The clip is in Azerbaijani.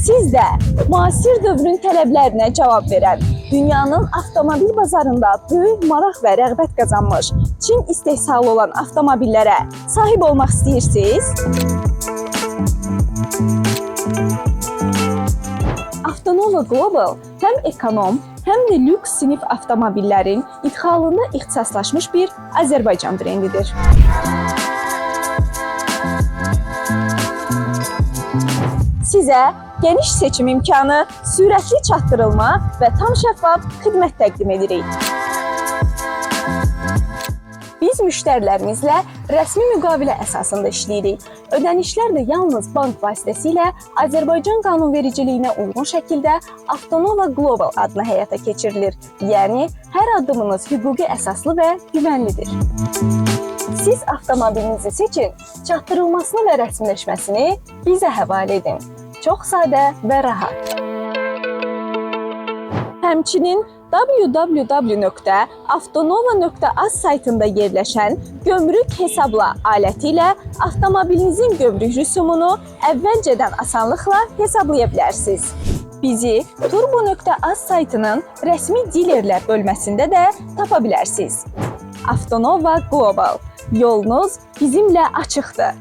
Siz də müasir dövrün tələblərinə cavab verən, dünyanın avtomobil bazarında böyük maraq və rəğbət qazanmış, Çin istehsalı olan avtomobillərə sahib olmaq istəyirsiniz? Avtonova Global həm ekonom, həm də lüks sinif avtomobillərin idxalında ixtisaslaşmış bir Azərbaycan brendidir. Sizə geniş seçim imkanı, sürətli çatdırılma və tam şəffaf xidmət təqdim edirik. Biz müştərilərimizlə rəsmi müqavilə əsasında işləyirik. Ödənişlər də yalnız bank vasitəsilə Azərbaycan qanunvericiliyinə uyğun şəkildə Avtonova Global adına həyata keçirilir. Yəni, hər addımınız hüquqi əsaslı və güvənlidir. Siz avtomobilinizi seçin, çatdırılmasını və rəsmiləşməsini bizə həvalə edin. Çox sadə və rahat. Həmçinin www.avtonova.az saytında yerləşən gömrük hesabla aləti ilə avtomobilinizin gömrük rüsumunu əvvəlcədən asanlıqla hesablaya bilərsiniz. Bizi turbo.az saytının rəsmi dilerlər bölməsində də tapa bilərsiniz. Avtonova Global. Yolunuz bizimlə açıqdır.